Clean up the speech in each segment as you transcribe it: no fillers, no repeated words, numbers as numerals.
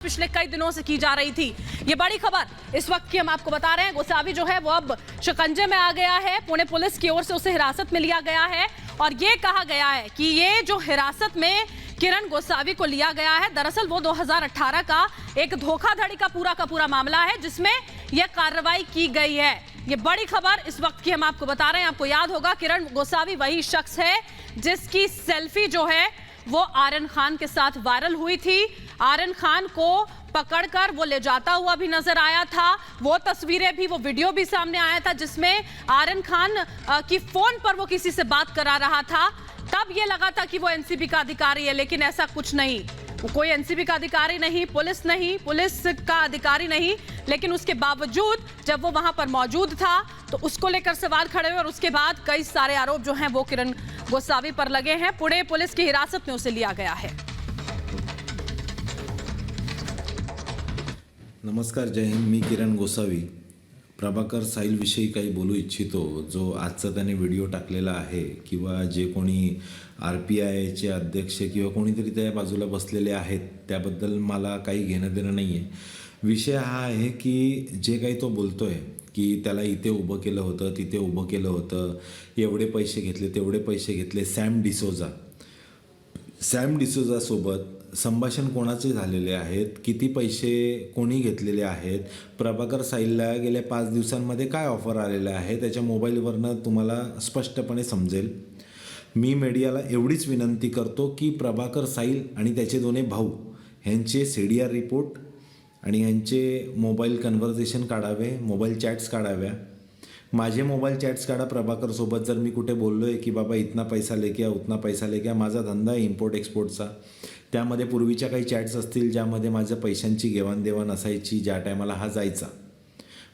पिछले कई दिनों से की जा रही थी। ये बड़ी खबर इस वक्त की हम आपको बता रहे हैं। गोसावी जो है वो अब शिकंजे में आ गया है। पुणे पुलिस की ओर से उसे हिरासत में लिया गया है और ये कहा गया है कि ये जो हिरासत में किरण गोसावी को लिया गया है, दरअसल वो 2018 का एक धोखाधड़ी का पूरा मामला है जिसमें यह कार्रवाई की गई है। ये बड़ी खबर इस वक्त की हम आपको बता रहे हैं। आपको याद होगा किरण गोसावी वही शख्स है जिसकी सेल्फी जो है वो आर्यन खान के साथ वायरल हुई थी। आर्यन खान को पकड़कर वो ले जाता हुआ भी नजर आया था। वो तस्वीरें भी, वो वीडियो भी सामने आया था जिसमें आर्यन खान की फोन पर वो किसी से बात करा रहा था। तब ये लगा था कि वो एनसीबी का अधिकारी है, लेकिन ऐसा कुछ नहीं। वो कोई एनसीबी का अधिकारी नहीं, पुलिस का अधिकारी नहीं, लेकिन उसके बावजूद जब वो वहां पर मौजूद था तो उसको लेकर सवाल खड़े हुए और उसके बाद कई सारे आरोप जो हैं वो किरण गोसावी पर लगे हैं। पुणे पुलिस की हिरासत में उसे लिया गया है। नमस्कार, जय हिंद. मी किरण गोसावी प्रभाकर साहिल विषयी काही बोलू इच्छितो. जो आजचा त्याने व्हिडिओ टाकलेला आहे किंवा जे कोणी RPIचे अध्यक्ष किंवा कोणीतरी त्या बाजूला बसलेले आहेत त्याबद्दल मला काही घेणं देणं नाही आहे. विषय हा आहे की जे काही तो बोलतोय की त्याला इथे उभं केलं होतं, तिथे उभं केलं होतं, एवढे पैसे घेतले, तेवढे पैसे घेतले. सॅम डिसोजासोबत संभाषण कोणाचे झालेले आहेत, किती पैसे कोणी घेतलेले आहेत, प्रभाकर साहिलला गेल्या 5 दिवसांमध्ये काय ऑफर आलेले आहे त्याच्या मोबाईलवरनं तुम्हाला स्पष्टपणे समजेल. मी मीडियाला एवढीच विनंती करतो की प्रभाकर साहिल आणि त्याचे दोन्ही भाऊ ह्यांचे CDR रिपोर्ट आणि ह्यांचे मोबाईल कन्व्हर्सेशन काढावे, मोबाईल चॅट्स काढाव्या. माझे मोबाईल चॅट्स काढा प्रभाकरसोबत. जर मी कुठे बोललो आहे की बाबा इतना पैसा लेके आ, उतना पैसा लेके आ, माझा धंदा आहे इम्पोर्ट एक्सपोर्टचा, त्यामध्ये पूर्वीच्या काही चॅट्स असतील ज्यामध्ये माझ्या पैशांची घेवाणदेवाण असायची ज्या टायमाला हा जायचा.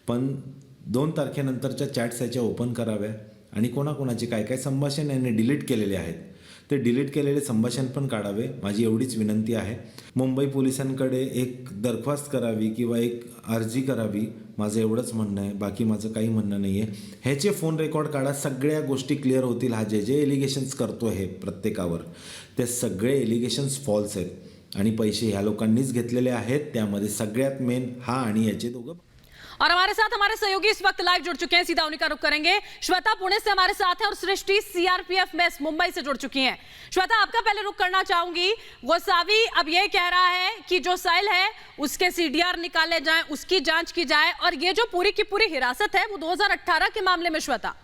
पण 2 तारखेनंतरच्या चॅट्स याच्या ओपन कराव्या आणि कोणाकोणाचे काय काय संभाषण यांनी डिलीट केलेले आहेत ते डिलीट केलेले संभाषण पण काढावे. माझी एवढीच विनंती आहे. मुंबई पोलिसांकडे एक दरख्वास्त करावी किंवा एक अर्जी करावी. माझं एवढंच म्हणणं आहे, बाकी माझं काही म्हणणं नाही आहे. ह्याचे फोन रेकॉर्ड काढा, सगळ्या गोष्टी क्लिअर होतील. हा जे एलिगेशन्स करतो आहे प्रत्येकावर ते सगळे एलिगेशन्स फॉल्स आहेत आणि पैसे ह्या लोकांनीच घेतलेले आहेत. त्यामध्ये सगळ्यात मेन हा आणि याचे दोघं. और हमारे साथ हमारे सहयोगी इस वक्त लाइव जुड़ चुके हैं, सीधा उन्हीं का रुख करेंगे. श्वेता पुणे से हमारे साथ हैं और सृष्टि CRPF मेस मुंबई से जुड़ चुकी हैं. श्वेता, आपका पहले रुख करना चाहूंगी. गोसावी अब ये कह रहा है कि जो साहिल है उसके CDR निकाले जाएं, उसकी जांच की जाए और ये जो पूरी की पूरी हिरासत है वो 2018 के मामले में. श्वेता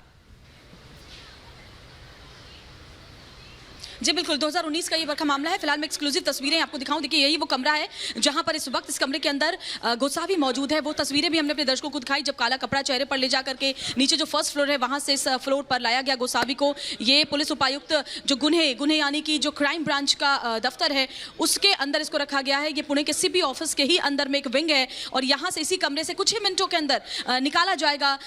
जी बिल्कुल, 2019 का ये वर्क का मामला है. फिलहाल मैं एक्सक्लूसिव तस्वीरें आपको दिखाऊं. देखिए यही वो कमरा है जहां पर इस वक्त इस कमरे के अंदर गोसावी मौजूद है. वो तस्वीरें भी हमने अपने दर्शकों को दिखाई जब काला कपड़ा चेहरे पर ले जा करके नीचे जो फर्स्ट फ्लोर है वहां से इस फ्लोर पर लाया गया गोसावी को. ये पुलिस उपायुक्त जो गुन्हे यानी कि जो क्राइम ब्रांच का दफ्तर है उसके अंदर इसको रखा गया है. ये पुणे के CP ऑफिस के ही अंदर में एक विंग है और यहाँ से इसी कमरे से कुछ ही मिनटों के अंदर निकाला जाएगा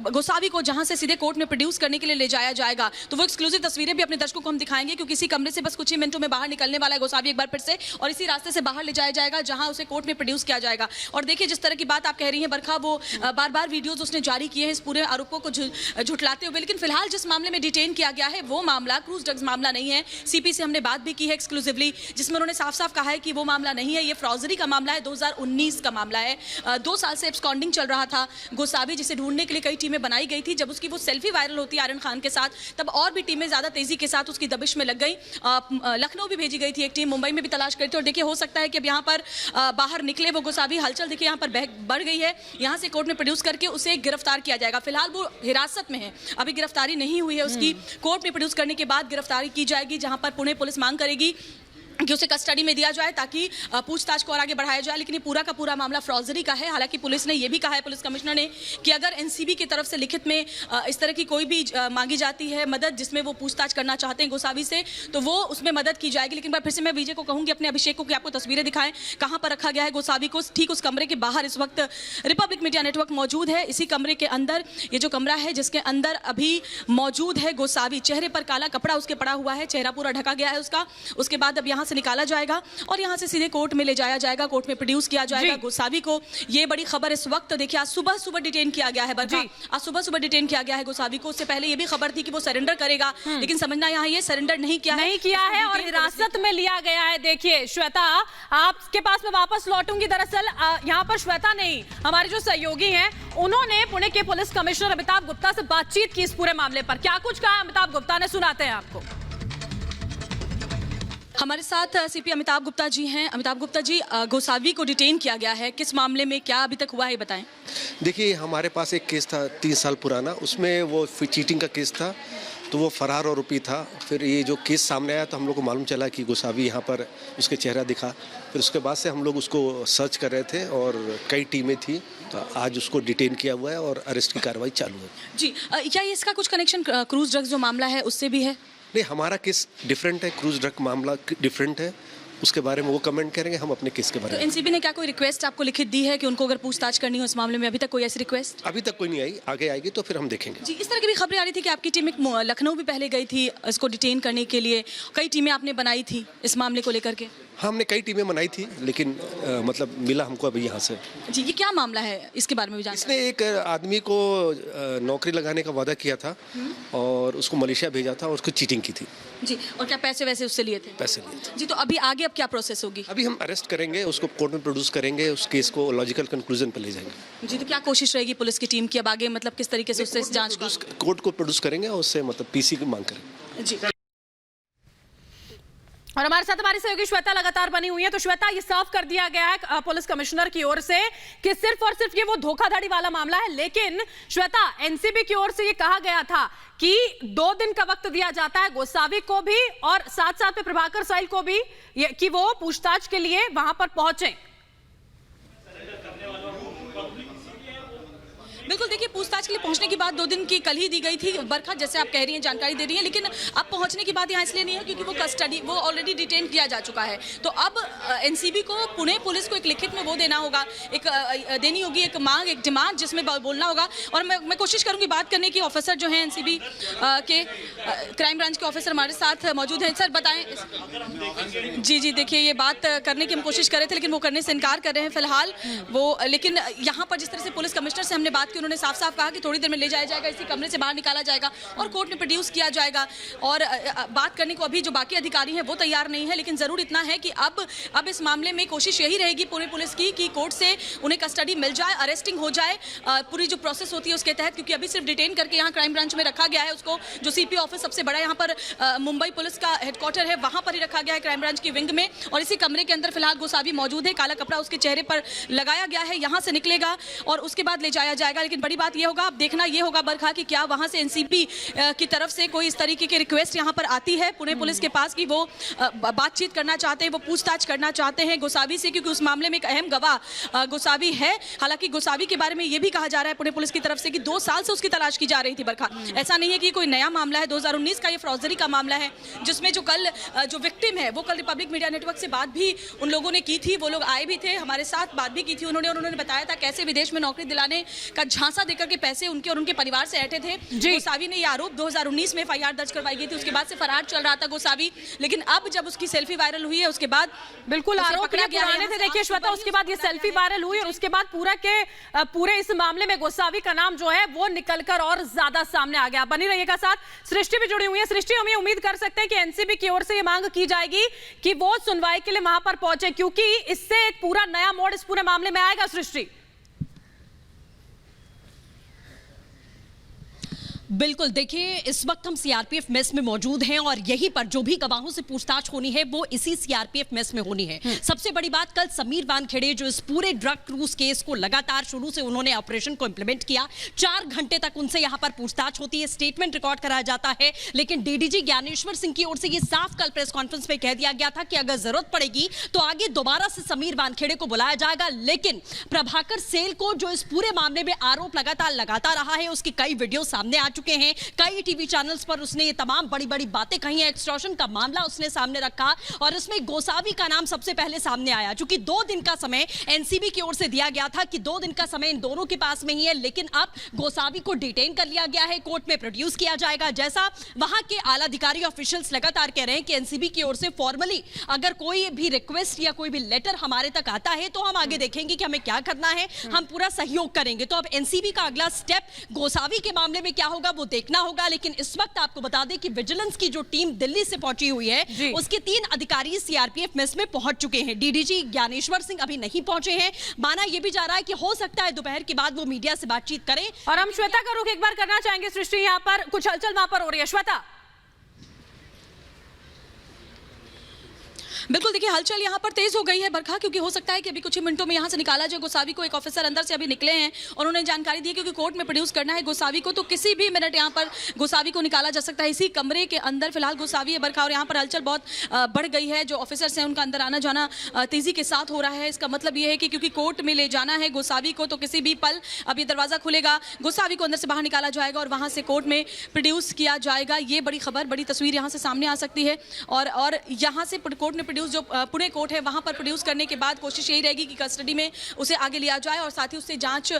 गोसावी को, जहाँ से सीधे कोर्ट में प्रोड्यूस करने के लिए ले जाया जाएगा. तो वो एक्सक्लूसिव तस्वीरें भी अपने दर्शकों को हम दिखाएंगे क्योंकि इसी कमरे से बस कुछ ही मिनटों में बाहर निकलने वाला है गोसावी एक बार फिर से और इसी रास्ते से बाहर ले जाया जाएगा जहां उसे कोर्ट में प्रोड्यूस किया जाएगा. और देखिए जिस तरह की बात आप कह रही हैं बरखा, वो बार-बार वीडियोस उसने जारी किए हैं इस पूरे आरोपों को झुठलाते हुए. लेकिन फिलहाल जिस मामले में डिटेन किया गया है वो मामला क्रूज ड्रग्स मामला नहीं है. CP से हमने बात भी की है एक्सक्लूसिवली, जिसमें उन्होंने साफ-साफ कहा है कि वो मामला नहीं है, ये फ्रॉजरी का मामला है, 2019 का मामला है. 2 साल से एब्सकॉन्डिंग चल रहा था गोसावी, जिसे ढूंढने के लिए कई टीमें बनाई गई थी. जब उसकी वो सेल्फी वायरल होती है आर्यन खान के साथ तब और भी टीमें ज्यादा तेजी के साथ उसकी दबिश में लग गई. लखनऊ भी भेजी गई थी एक टीम, मुंबई में भी तलाश करी थी. और देखिए हो सकता है कि अब यहाँ पर बाहर निकले वो गोसावी. हलचल देखिए यहाँ पर बढ़ गई है. यहाँ से कोर्ट में प्रोड्यूस करके उसे गिरफ्तार किया जाएगा. फिलहाल वो हिरासत में है, अभी गिरफ्तारी नहीं हुई है उसकी. कोर्ट में प्रोड्यूस करने के बाद गिरफ्तारी की जाएगी जहाँ पर पुणे पुलिस मांग करेगी कि उसे कस्टडी में दिया जाए ताकि पूछताछ को और आगे बढ़ाया जाए. लेकिन ये पूरा का पूरा मामला फ्रॉजरी का है. हालांकि पुलिस ने यह भी कहा है, पुलिस कमिश्नर ने, कि अगर NCB की तरफ से लिखित में इस तरह की कोई भी मांगी जाती है मदद जिसमें वो पूछताछ करना चाहते हैं गोसावी से तो वो उसमें मदद की जाएगी. लेकिन फिर से मैं विजय को कहूँगी, अपने अभिषेक को, कि आपको तस्वीरें दिखाएं कहाँ पर रखा गया है गोसावी को. ठीक उस कमरे के बाहर इस वक्त रिपब्लिक मीडिया नेटवर्क मौजूद है. इसी कमरे के अंदर ये जो कमरा है जिसके अंदर अभी मौजूद है गोसावी. चेहरे पर काला कपड़ा उसके पड़ा हुआ है, चेहरा पूरा ढका गया है उसका. उसके बाद अब यहाँ यहाँ से निकाला जाएगा और यहाँ से सीधे कोर्ट में ले जाया जाएगा, कोर्ट में प्रोड्यूस किया जाएगा गोसावी को। ये बड़ी खबर इस वक्त देखिए, आज सुबह डिटेन किया गया है बरखा, आज सुबह डिटेन किया गया है गोसावी को। उससे पहले ये भी खबर थी कि वो सरेंडर करेगा, लेकिन समझना यहाँ ये सरेंडर नहीं किया है और हिरासत में लिया गया है। देखिए श्वेता, आपके पास मैं वापस लौटूंगी। दरअसल यहाँ पर श्वेता नहीं, हमारे जो सहयोगी हैं, उन्होंने पुणे के पुलिस कमिश्नर अमिताभ गुप्ता से बातचीत की इस पूरे मामले पर। क्या कुछ कहा अमिताभ गुप्ता ने, सुनाते हैं आपको। हमारे साथ सीपी अमिताभ गुप्ता जी हैं। अमिताभ गुप्ता जी, गोसावी को डिटेन किया गया है, किस मामले में, क्या अभी तक हुआ है बताएं। देखिए, हमारे पास एक केस था 3 साल पुराना, उसमें वो चीटिंग का केस था, तो वो फरार आरोपी था। फिर ये जो केस सामने आया तो हम लोग को मालूम चला कि गोसावी यहाँ पर उसके चेहरा दिखा। फिर उसके बाद से हम लोग उसको सर्च कर रहे थे और कई टीमें थी, तो आज उसको डिटेन किया हुआ है और अरेस्ट की कार्रवाई चालू है। जी, क्या इसका कुछ कनेक्शन क्रूज ड्रग्स जो मामला है उससे भी है? नहीं, हमारा केस डिफरेंट है, क्रूज ड्रग मामला डिफरेंट है, उसके बारे में वो कमेंट करेंगे, हम अपने केस के बारे में। तो एनसीबी ने क्या कोई रिक्वेस्ट आपको लिखित दी है कि उनको अगर पूछताछ करनी हो इस मामले में? अभी तक कोई ऐसी रिक्वेस्ट? अभी तक कोई नहीं आई, आगे आएगी तो फिर हम देखेंगे। जी, इस तरह की भी खबरें आ रही थी कि आपकी टीम एक लखनऊ भी पहले गई थी इसको डिटेन करने के लिए, कई टीमें आपने बनाई थी इस मामले को लेकर के। हाँ, हमने कई टीमें बनाई थी, लेकिन मतलब मिला हमको अभी यहाँ से। जी, ये क्या मामला है, इसके बारे में भी जानते इसने एक आदमी को नौकरी लगाने का वादा किया था और उसको मलेशिया भेजा था और उसको चीटिंग की थी। जी, और क्या पैसे वैसे उससे लिए थे? पैसे लिए थे। जी, तो अभी आगे अब क्या प्रोसेस होगी? अभी हम अरेस्ट करेंगे, उसको कोर्ट में प्रोड्यूस करेंगे, उस केस को लॉजिकल कंक्लूजन पर ले जाएंगे। जी, तो क्या कोशिश रहेगी पुलिस की टीम की अब आगे, मतलब किस तरीके से उससे इस जांच कोर्ट को प्रोड्यूस करेंगे और उससे मतलब पीसी की मांग करेंगे। जी। और हमारे साथ हमारी सहयोगी श्वेता लगातार बनी हुई है। तो श्वेता, ये साफ कर दिया गया है पुलिस कमिश्नर की ओर से कि सिर्फ और सिर्फ ये वो धोखाधड़ी वाला मामला है, लेकिन श्वेता, एनसीबी की ओर से ये कहा गया था कि 2 दिन का वक्त दिया जाता है गोसावी को भी और साथ साथ में प्रभाकर साहिल को भी कि वो पूछताछ के लिए वहां पर पहुंचे। बिल्कुल, देखिए, पूछताछ के लिए पहुंचने की बात 2 दिन की कल ही दी गई थी बरखा, जैसे आप कह रही हैं, जानकारी दे रही हैं, लेकिन अब पहुंचने की बात यहाँ इसलिए नहीं है क्योंकि वो कस्टडी, वो ऑलरेडी डिटेन किया जा चुका है। तो अब एनसीबी को पुणे पुलिस को एक लिखित में वो देना होगा, एक देनी होगी एक मांग, एक डिमांड, जिसमें बोलना होगा। और मैं कोशिश करूंगी बात करने की। ऑफिसर जो है एनसीबी के क्राइम ब्रांच के ऑफिसर हमारे साथ मौजूद हैं। सर बताएं। जी, देखिए, ये बात करने की हम कोशिश कर रहे थे, लेकिन वो करने से इनकार कर रहे हैं फिलहाल वो। लेकिन यहाँ पर जिस तरह से पुलिस कमिश्नर से हमने बात की, उन्होंने साफ साफ कहा कि थोड़ी देर में ले जाया जाएगा, इसी कमरे से बाहर निकाला जाएगा और कोर्ट में प्रोड्यूस किया जाएगा। और बात करने को अभी जो बाकी अधिकारी हैं वो तैयार नहीं है, लेकिन जरूर इतना है कि अब इस मामले में कोशिश यही रहेगी पुणे पुलिस की कि कोर्ट से उन्हें कस्टडी मिल जाए, अरेस्टिंग हो जाए पूरी जो प्रोसेस होती है उसके तहत, क्योंकि अभी सिर्फ डिटेन करके यहाँ क्राइम ब्रांच में रखा गया है उसको। जो सीपी ऑफिस सबसे बड़ा यहाँ पर मुंबई पुलिस का हेडक्वार्टर है, वहां पर ही रखा गया है क्राइम ब्रांच की विंग में, और इसी कमरे के अंदर फिलहाल गोसावी मौजूद है। काला कपड़ा उसके चेहरे पर लगाया गया है, यहाँ से निकलेगा और उसके बाद ले जाया जाएगा। लेकिन बड़ी बात यह होगा, अब देखना यह होगा बरखा कि क्या वहां से एनसीबी की तरफ से कोई इस तरीके की रिक्वेस्ट यहां पर आती है पुणे पुलिस के पास कि वो बातचीत करना चाहते हैं, वो पूछताछ करना चाहते हैं गोसावी से, क्योंकि उस मामले में एक अहम गवाह गोसावी है। हालांकि गोसावी के बारे में यह भी कहा जा रहा है पुणे पुलिस की तरफ से कि 2 साल से उसकी तलाश की जा रही थी बरखा। ऐसा नहीं है कि कोई नया मामला है, 2019 का ये फौजदारी का मामला है, जिसमें जो विक्टिम है वो कल रिपब्लिक मीडिया नेटवर्क से बात भी उन लोगों ने की थी। वो लोग आए भी थे, हमारे साथ बात भी की थी उन्होंने बताया था कैसे विदेश में नौकरी दिलाने का झांसा देकर के पैसे उनके और उनके परिवार से ऐंठे थे। गोसावी ने ये आरोप 2019 में एफआईआर दर्ज करवाई गई थी, उसके बाद से फरार चल रहा था गोसावी। लेकिन अब जब उसकी सेल्फी वायरल हुई है उसके बाद बिल्कुल आरोप पुराने थे। देखिए श्वेता, उसके बाद ये सेल्फी वायरल हुई और उसके बाद पूरे इस मामले में गोसावी का नाम जो है वो निकलकर और ज्यादा सामने आ गया। बनी रहिएगा साथ। सृष्टि भी जुड़ी हुई है। सृष्टि, हम ये उम्मीद कर सकते हैं कि एनसीबी की ओर से ये मांग की जाएगी कि वो सुनवाई के लिए वहां पर पहुंचे, क्योंकि इससे एक पूरा नया मोड़ इस पूरे मामले में आएगा। सृष्टि, बिल्कुल, देखिए, इस वक्त हम सीआरपीएफ मेस में मौजूद हैं और यहीं पर जो भी गवाहों से पूछताछ होनी है वो इसी सीआरपीएफ मेस में होनी है। सबसे बड़ी बात, कल समीर वानखेड़े जो इस पूरे ड्रग क्रूज केस को लगातार शुरू से उन्होंने ऑपरेशन को इंप्लीमेंट किया, 4 घंटे तक उनसे यहां पर पूछताछ होती है, स्टेटमेंट रिकॉर्ड कराया जाता है। लेकिन डीडीजी ज्ञानेश्वर सिंह की ओर से ये साफ कल प्रेस कॉन्फ्रेंस में कह दिया गया था कि अगर जरूरत पड़ेगी तो आगे दोबारा से समीर वानखेड़े को बुलाया जाएगा। लेकिन प्रभाकर सेल को जो इस पूरे मामले में आरोप लगातार लगाता रहा है, उसकी कई वीडियो सामने आ चुकी चुके हैं, कई टीवी चैनल्स पर उसने ये तमाम बड़ी बड़ी बातें कही हैं, एक्सटॉर्शन का मामला उसने सामने रखा और उसमें गोसावी का नाम सबसे पहले सामने आया। चूंकि 2 दिन का समय एनसीबी की ओर से दिया गया था कि 2 दिन का समय इन दोनों के पास में ही है, लेकिन अब गोसावी को डिटेन कर लिया गया है, कोर्ट में प्रोड्यूस किया जाएगा। जैसा वहां के आला अधिकारी ऑफिशियल्स लगातार कह रहे हैं कि एनसीबी की ओर से फॉर्मली अगर कोई भी रिक्वेस्ट या कोई भी लेटर हमारे तक आता है तो हम आगे देखेंगे कि हमें क्या करना है, हम पूरा सहयोग करेंगे। तो अब एनसीबी का अगला स्टेप गोसावी के मामले में क्या होगा वो देखना होगा। लेकिन इस वक्त आपको बता दें कि विजिलेंस की जो टीम दिल्ली से पहुंची हुई है उसके 3 अधिकारी सीआरपीएफ मेस में पहुंच चुके हैं। डीडीजी ज्ञानेश्वर सिंह अभी नहीं पहुंचे हैं। माना यह भी जा रहा है कि हो सकता है दोपहर के बाद वो मीडिया से बातचीत करें। और हम श्वेता का रुख एक बार करना चाहेंगे। सृष्टि, यहाँ पर कुछ हलचल वहां पर हो रही है। श्वेता, बिल्कुल, देखिए हलचल यहाँ पर तेज हो गई है बरखा, क्योंकि हो सकता है कि अभी कुछ ही मिनटों में यहाँ से निकाला जाए गोसावी को। एक ऑफिसर अंदर से अभी निकले हैं और उन्होंने जानकारी दी क्योंकि कोर्ट में प्रोड्यूस करना है गोसावी को, तो किसी भी मिनट यहाँ पर गोसावी को निकाला जा सकता है। इसी कमरे के अंदर फिलहाल गोसावी है बरखा, और यहाँ पर हलचल बहुत बढ़ गई है। जो ऑफिसर्स हैं उनका अंदर आना जाना तेजी के साथ हो रहा है। इसका मतलब ये है कि क्योंकि कोर्ट में ले जाना है गोसावी को, तो किसी भी पल अब ये दरवाजा खुलेगा, गोसावी को अंदर से बाहर निकाला जाएगा और वहाँ से कोर्ट में प्रोड्यूस किया जाएगा। ये बड़ी खबर, बड़ी तस्वीर यहाँ से सामने आ सकती है। और यहाँ से कोर्ट ने प्रोड्यूस, जो पुणे कोर्ट है वहां पर प्रोड्यूस करने के बाद कोशिश यही रहेगी कि कस्टडी में उसे आगे लिया जाए और साथ ही उससे जांच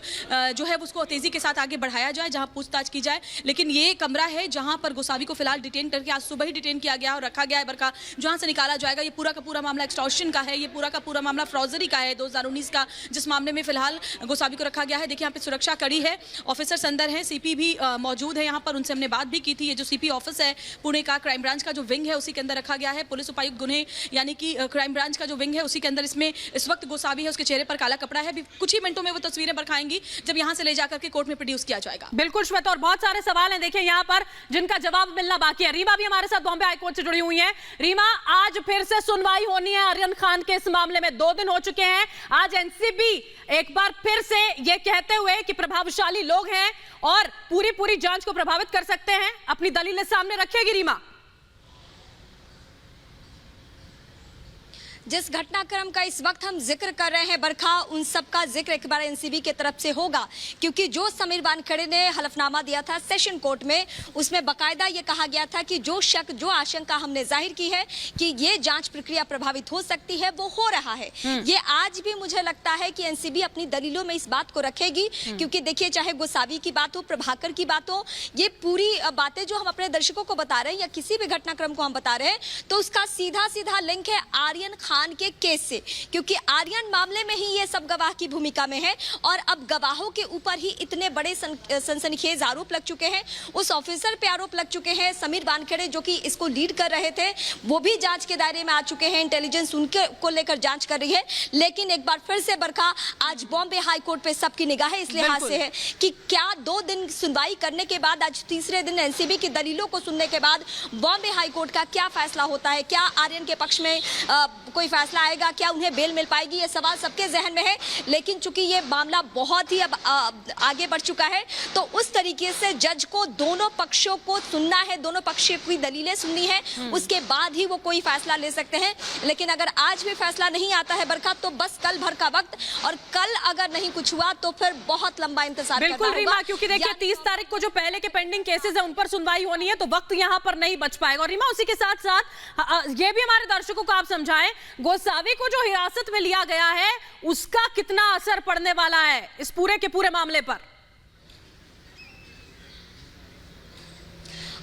जो है उसको तेजी के साथ आगे बढ़ाया जाए, जहां पूछताछ की जाए। लेकिन ये कमरा है जहां पर गोसावी को फिलहाल डिटेन करके आज सुबह ही डिटेन किया गया और रखा गया है बरखा, जहां से निकाला जाएगा। ये पूरा का पूरा मामला एक्सटॉर्शन का है, ये पूरा का पूरा मामला फ्रॉजरी का है 2019 का, जिस मामले में फिलहाल गोसावी को रखा गया है। देखिए यहाँ पे सुरक्षा कड़ी है, ऑफिसर्स अंदर हैं, सीपी भी मौजूद है यहाँ पर, उनसे हमने बात भी की थी। ये जो सीपी ऑफिस है पुणे का, क्राइम ब्रांच का जो विंग है उसी के अंदर रखा गया है। पुलिस उपायुक्त गुन्हे यानी कि क्राइम ब्रांच का जो विंग है उसी के अंदर इसमें इस वक्त गोसावी है, उसके चेहरे पर काला कपड़ा है। अभी कुछ ही मिनटों में वो तस्वीरें बरखाएंगी जब यहां से ले जाकर के कोर्ट में प्रोड्यूस किया जाएगा। बिल्कुल श्वेता, और बहुत सारे सवाल हैं देखिए यहाँ पर जिनका जवाब मिलना बाकी है। रीमा भी हमारे साथ बॉम्बे हाईकोर्ट से जुड़ी हुई है। रीमा, आज फिर से सुनवाई होनी है आर्यन खान के इस मामले में। 2 दिन हो चुके हैं। आज एनसीबी एक बार फिर से ये कहते हुए कि प्रभावशाली लोग हैं और पूरी जांच को प्रभावित कर सकते हैं, अपनी दलीलें सामने रखेगी। रीमा, जिस घटनाक्रम का इस वक्त हम जिक्र कर रहे हैं बरखा, उन सब का जिक्र एक बार एनसीबी की तरफ से होगा, क्योंकि जो समीर वानखेड़े ने हलफनामा दिया था सेशन कोर्ट में, उसमें बकायदा ये कहा गया था कि जो शक, जो आशंका हमने जाहिर की है कि ये जांच प्रक्रिया प्रभावित हो सकती है, वो हो रहा है। ये आज भी मुझे लगता है कि एनसीबी अपनी दलीलों में इस बात को रखेगी, क्योंकि देखिए चाहे गोसावी की बात हो, प्रभाकर की बात हो, ये पूरी बातें जो हम अपने दर्शकों को बता रहे हैं या किसी भी घटनाक्रम को हम बता रहे हैं, तो उसका सीधा सीधा लिंक है आर्यन खान के केस से, क्योंकि आर्यन मामले में ही ये सब गवाह की भूमिका में है और अब गवाहों के ऊपर ही इतने बड़े सनसनीखेज आरोप लग चुके हैं। उस ऑफिसर पे आरोप लग चुके हैं, समीर वानखेड़े जो कि इसको लीड कर रहे थे, वो भी जांच के दायरे में आ चुके हैं। इंटेलिजेंस उनके को लेकर जांच कर रही है। लेकिन एक बार फिर से बरखा, आज बॉम्बे हाई कोर्ट पे सबकी निगाहें इस लिहाज से है कि क्या 2 दिन सुनवाई करने के बाद, आज तीसरे दिन एनसीबी की दलीलों को सुनने के बाद बॉम्बे हाई कोर्ट का क्या फैसला होता है? क्या आर्यन के पक्ष में कोई फैसला आएगा? क्या उन्हें बेल मिल पाएगी? ये सवाल सबके जहन में है। लेकिन चूंकि ये मामला बहुत ही अब आगे बढ़ चुका है, तो उस तरीके से जज को दोनों पक्षों को सुनना है, दोनों पक्षों की दलीलें सुननी है, उसके बाद ही वो कोई फैसला ले सकते हैं। लेकिन अगर आज भी फैसला नहीं आता है बरखा, तो बस कल भर का वक्त, और कल अगर नहीं कुछ हुआ तो फिर बहुत लंबा इंतजार करना होगा। बिल्कुल रीमा, क्योंकि देखिए 30 तारीख को जो पहले के पेंडिंग केसेस है उन पर सुनवाई होनी है, तो वक्त यहाँ पर नहीं बच पाएगा। और रीमा, उसी के साथ साथ ये भी हमारे दर्शकों को आप समझाएं, गोसावी को जो हिरासत में लिया गया है उसका कितना असर पड़ने वाला है इस पूरे के पूरे मामले पर?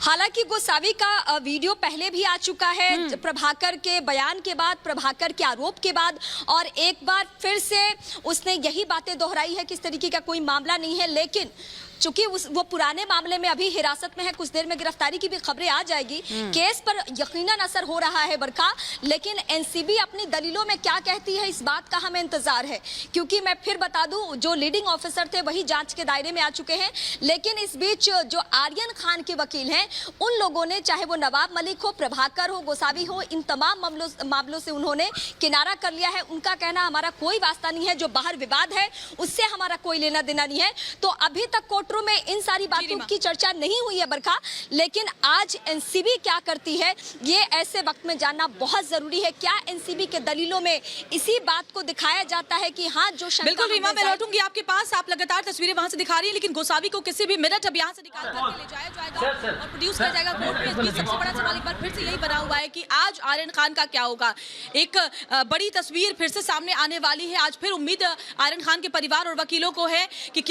हालांकि गोसावी का वीडियो पहले भी आ चुका है, प्रभाकर के बयान के बाद, प्रभाकर के आरोप के बाद, और एक बार फिर से उसने यही बातें दोहराई है कि इस तरीके का कोई मामला नहीं है। लेकिन चूंकि वो पुराने मामले में अभी हिरासत में है, कुछ देर में गिरफ्तारी की भी खबरें आ जाएगी, केस पर यकीनन असर हो रहा है बरखा। लेकिन एनसीबी अपनी दलीलों में क्या कहती है, इस बात का हमें इंतजार है, क्योंकि मैं फिर बता दूं, जो लीडिंग ऑफिसर थे वही जांच के दायरे में आ चुके हैं। लेकिन इस बीच जो आर्यन खान के वकील हैं, उन लोगों ने, चाहे वो नवाब मलिक हो, प्रभाकर हो, गोसावी हो, इन तमाम मामलों से उन्होंने किनारा कर लिया है। उनका कहना हमारा कोई वास्ता नहीं है, जो बाहर विवाद है उससे हमारा कोई लेना देना नहीं है। तो अभी तक कोर्टरूम में इन सारी बातों की चर्चा नहीं हुई है बरखा, लेकिन आज एनसीबी क्या करती है ये ऐसे वक्त में जानना बहुत जरूरी है। क्या एनसीबी के दलीलों में इसी बात को दिखाया जाता है कि हाँ, जो बिल्कुल रीमा, मैं लौटूंगी आपके पास। आप लगातार तस्वीरें वहां से दिखा रही है, लेकिन गोसावी को किसी भी मिनट अब यहाँ से निकाल करके ले जाया जाएगा और प्रोड्यूस किया जाएगा कोर्ट में। इसकी सबसे बड़ा सवाल एक बार फिर से यही बना हुआ है कि आज आर्यन खान का क्या होगा। एक बड़ी तस्वीर फिर से सामने आने वाली है। आज फिर उम्मीद आर्यन खान के परिवार और वकीलों को है कि क्या